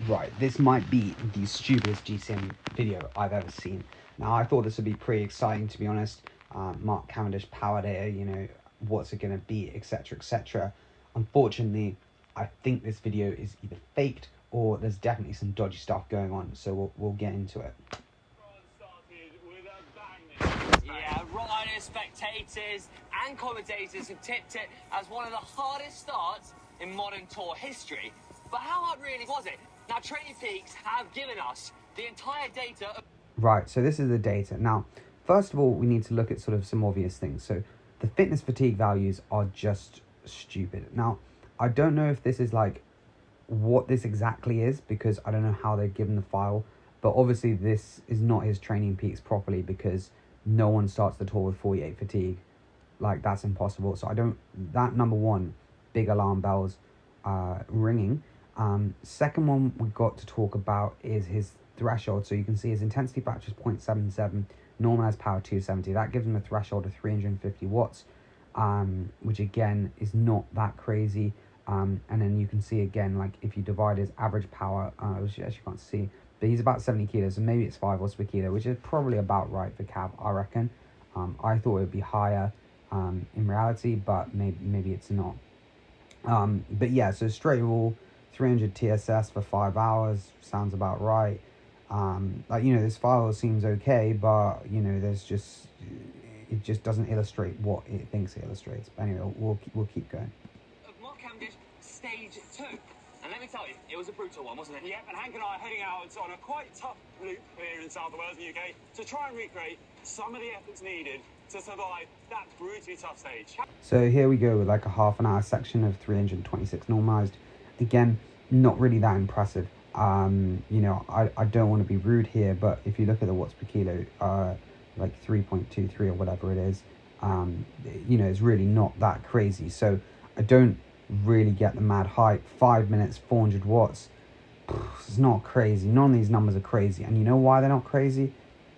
Right, this might be the stupidest GCN video I've ever seen. Now, I thought this would be pretty exciting, to be honest. Mark Cavendish power data, you know, what's it going to be, etc., etc. Unfortunately, I think this video is either faked or there's definitely some dodgy stuff going on, so we'll get into it. Yeah, riders, spectators and commentators have tipped it as one of the hardest starts in modern Tour history. But how hard really was it? Now, Training Peaks have given us the entire data. Right, so this is the data. Now, first of all, we need to look at sort of some obvious things. So the fitness fatigue values are just stupid. Now, I don't know if this is like what this exactly is, because I don't know how they've given the file. But obviously this is not his Training Peaks properly, because no one starts the tour with 48 fatigue. Like, that's impossible. So I don't, that number one, big alarm bells ringing. Second one we've got to talk about is his threshold. So you can see his intensity factor is 0.77, normalized power 270. That gives him a threshold of 350 watts, which again is not that crazy. And then you can see again, like if you divide his average power, which you actually can't see, but he's about 70 kilos, and maybe it's 5 watts per kilo, which is probably about right for Cav, I reckon. I thought it would be higher in reality, but maybe it's not. But yeah, so straight rule, 300 TSS for 5 hours sounds about right. Like, you know, this file seems okay, but you know, there's just, it just doesn't illustrate what it thinks it illustrates. But anyway, we'll keep going. Of Mark Cavendish, stage 2. And let me tell you, it was a brutal one, wasn't it? Yep, and Hank and I are heading out on a quite tough loop here in South Wales, in the UK, to try and recreate some of the efforts needed to survive that brutally tough stage. So here we go with like a half an hour section of 326 normalized. Again, not really that impressive. You know, I don't want to be rude here, but if you look at the watts per kilo, like 3.23 or whatever it is, you know, it's really not that crazy. So I don't really get the mad hype. 5 minutes, 400 watts. It's not crazy. None of these numbers are crazy. And you know why they're not crazy?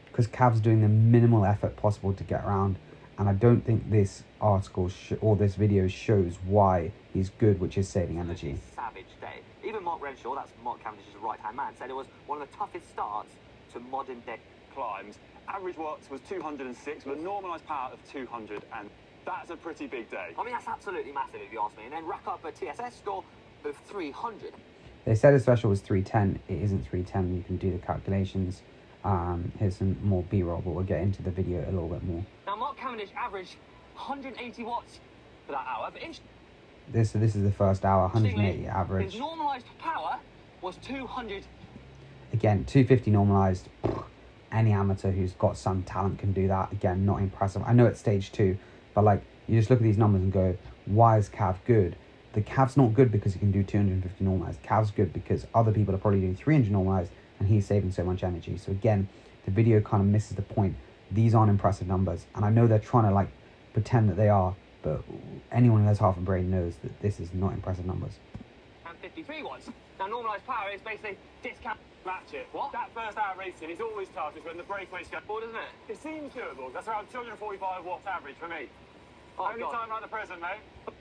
Because Cav's doing the minimal effort possible to get around. And I don't think this article or this video shows why he's good, which is saving energy. Savage day. Even Mark Renshaw, that's Mark Cavendish's right-hand man, said it was one of the toughest starts to modern day Climbs. Average watts was 206 with a normalised power of 200, and that's a pretty big day. I mean, that's absolutely massive if you ask me. And then rack up a TSS score of 300. They said his threshold was 310. It isn't 310. You can do the calculations. Here's some more B-roll, but we'll get into the video a little bit more. Now, Mark Cavendish averaged 180 watts for that hour, but This is the first hour, 180 average. his normalised power was 200. Again, 250 normalized. Any amateur who's got some talent can do that. Again, not impressive. I know it's stage 2, but like, you just look at these numbers and go, why is Cav good? The Cav's not good because he can do 250 normalized. Cav's good because other people are probably doing 300 normalized and he's saving so much energy. So again, the video kind of misses the point. These aren't impressive numbers, and I know they're trying to like pretend that they are, but anyone who has half a brain knows that this is not impressive numbers. And 53 watts. Now, normalised power is basically discount. Match it. What? That first hour racing is always tough, is when the breakaways go. Well, doesn't it? It seems doable. That's around 245 watts average for me. Oh, Only God. time like the present, mate.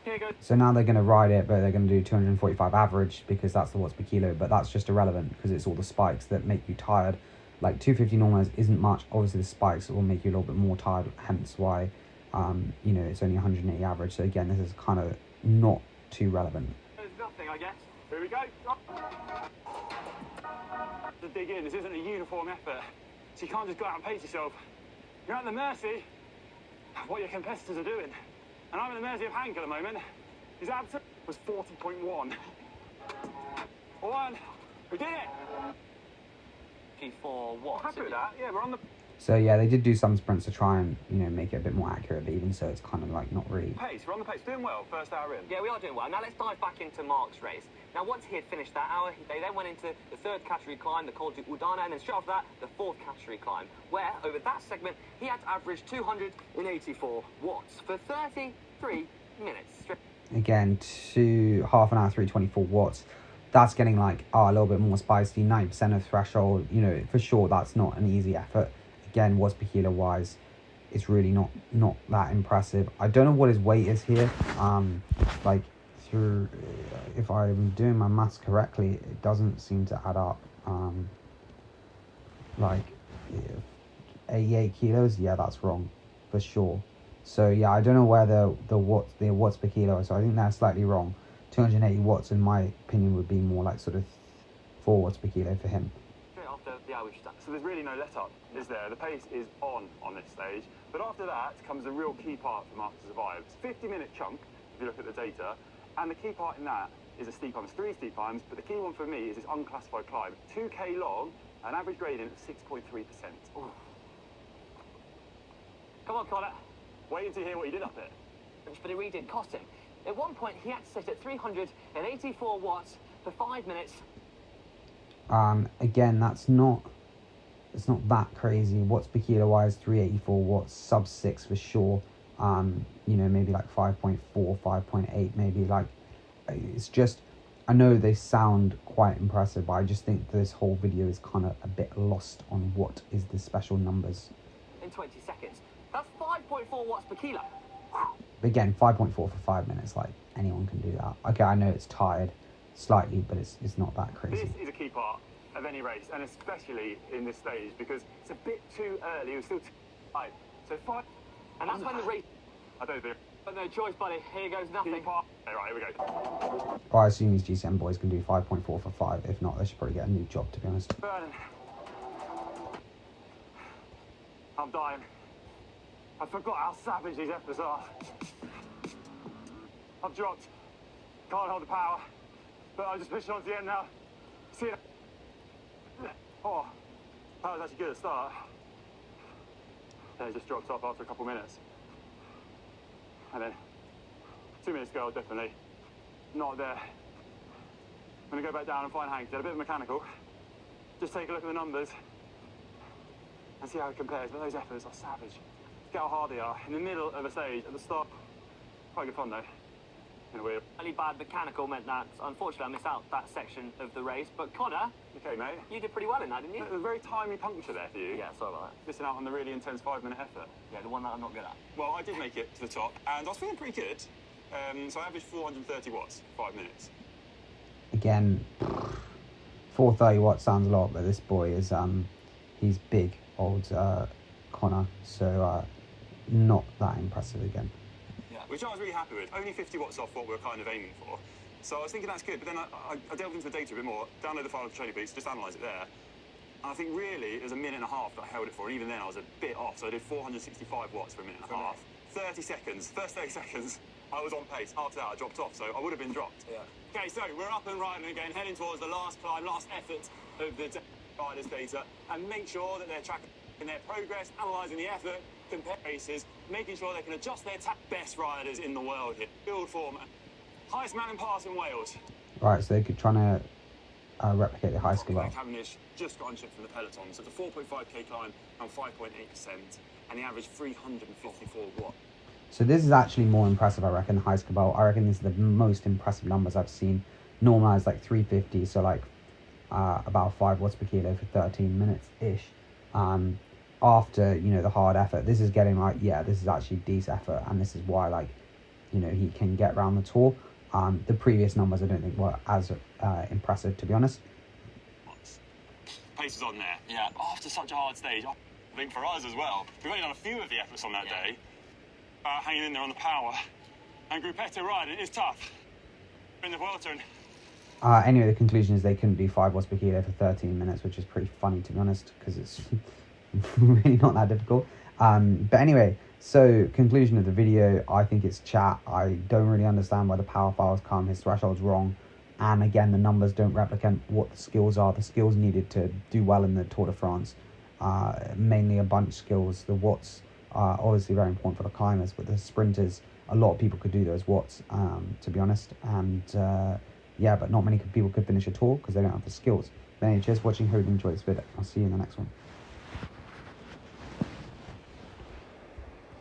Here goes. So now they're going to ride it, but they're going to do 245 average because that's the watts per kilo, but that's just irrelevant because it's all the spikes that make you tired. Like 250 normalized isn't much. Obviously the spikes will make you a little bit more tired, hence why you know, it's only 180 average. So again, this is kind of not too relevant. There's nothing, I guess. Here we go. To dig in, this isn't a uniform effort, so you can't just go out and pace yourself. You're at the mercy of what your competitors are doing. And I'm at the mercy of Hank at the moment. His abs was 40.1. 1. We did it! 54 watts. Happy with that? Yeah, we're on the So yeah, they did do some sprints to try and, you know, make it a bit more accurate, but even so, it's kind of like not really. pace. We're on the pace. Doing well, first hour in. Yeah, we are doing well. Now let's dive back into Mark's race. Now, once he had finished that hour, they then went into the third category climb, the Col du Udana, and then straight after that, the fourth category climb, where over that segment, he had to average 284 watts for 33 minutes. Again, to half an hour, 324 watts. That's getting like a little bit more spicy, 90% of threshold. You know, for sure, that's not an easy effort. Again, watts per kilo wise, it's really not that impressive. I don't know what his weight is here. Like if I'm doing my maths correctly, it doesn't seem to add up. Like 88 kilos, yeah, that's wrong for sure. So yeah, I don't know where the watts per kilo is, so I think that's slightly wrong. 280 watts in my opinion would be more like sort of 4 watts per kilo for him. Straight after the hour start. So there's really no let up, is there? The pace is on this stage. But after that comes the real key part for Mark to survive. It's a 50-minute chunk, if you look at the data. And the key part in that is a steep climb. It's 3 steep climbs, but the key one for me is this unclassified climb. 2K long, an average gradient of 6.3%. Come on, Connor. Wait until you hear what he did up here. But it really did cost him. At one point, he had to sit at 384 watts for 5 minutes. Again, it's not that crazy. Watts per kilo wise, 384 watts, sub 6 for sure. You know, maybe like 5.4, 5.8, maybe like, it's just, I know they sound quite impressive, but I just think this whole video is kind of a bit lost on what is the special numbers. In 20 seconds. That's 5.4 watts per kilo. Again, 5.4 for 5 minutes, like anyone can do that. Okay, I know it's tired slightly, but it's not that crazy. This is a key part of any race, and especially in this stage, because it's a bit too early. It was still too high. So 5, and that's when the race. I don't think. But no choice, buddy. Here goes nothing. Key part. Okay, right, here we go. But I assume these GCN boys can do 5.4 for 5. If not, they should probably get a new job, to be honest. Burning. I'm dying. I forgot how savage these efforts are. I've dropped. Can't hold the power. But I'm just pushing on to the end now. See it. Oh, that was actually good at the start. Then it just dropped off after a couple minutes. And then 2 minutes ago, definitely not there. I'm going to go back down and find Hank. Did a bit of mechanical. Just take a look at the numbers and see how it compares. But those efforts are savage. Look how hard they are. In the middle of a stage, at the start. Quite good fun though. In a weird. Really bad mechanical meant that, unfortunately, I missed out that section of the race. But Connor, okay, mate. You did pretty well in that, didn't you? There was a very timely puncture there for you. Yeah, sorry about that. Missing out on the really intense 5-minute effort. Yeah, the one that I'm not good at. Well, I did make it to the top, and I was feeling pretty good. So I averaged 430 watts, 5 minutes. Again, 430 watts sounds a lot, but this boy is he's big, old Connor, so not that impressive again. Which I was really happy with. Only 50 watts off what we were kind of aiming for. So I was thinking that's good, but then I delved into the data a bit more, download the file of training piece, just analyse it there. And I think really it was a minute and a half that I held it for, and even then I was a bit off. So I did 465 watts for a minute and a half. 30 seconds, first 30 seconds, I was on pace. After that I dropped off, so I would have been dropped. Yeah. Okay, so we're up and riding again, heading towards the last climb, last effort of the riders' data, and make sure that they're tracking their progress, analysing the effort, compare races, making sure they can adjust their best riders in the world here. Build form, highest mountain pass in Wales. Right, so they could try to replicate the high school. Cavendish just got unshipped from the peloton, so it's a 4.5k climb and 5.8%, and he averaged 354 watts. So this is actually more impressive, I reckon, the high school belt. I reckon these are the most impressive numbers I've seen. Normalized like 350, so like about 5 watts per kilo for 13 minutes-ish. After, you know, the hard effort, this is getting like, yeah, this is actually decent effort, and this is why, like, you know, he can get around the tour. The previous numbers I don't think were as impressive, to be honest. Pace was on there, yeah. After such a hard stage, I think for us as well, we've only done a few of the efforts on that day. Hanging in there on the power. And Gruppetto riding is tough. In the Vuelta. Anyway, the conclusion is they couldn't do 5 watts per kilo for 13 minutes, which is pretty funny, to be honest, because it's really not that difficult. But anyway, so conclusion of the video, I think it's chat. I don't really understand where the power files come. His threshold's wrong. And again, the numbers don't replicate what the skills are. The skills needed to do well in the Tour de France. Mainly a bunch skills. The watts are obviously very important for the climbers, but the sprinters, a lot of people could do those watts, to be honest. And yeah, but not many people could finish a tour because they don't have the skills. But anyway, cheers for watching. Hope you enjoyed this video. I'll see you in the next one.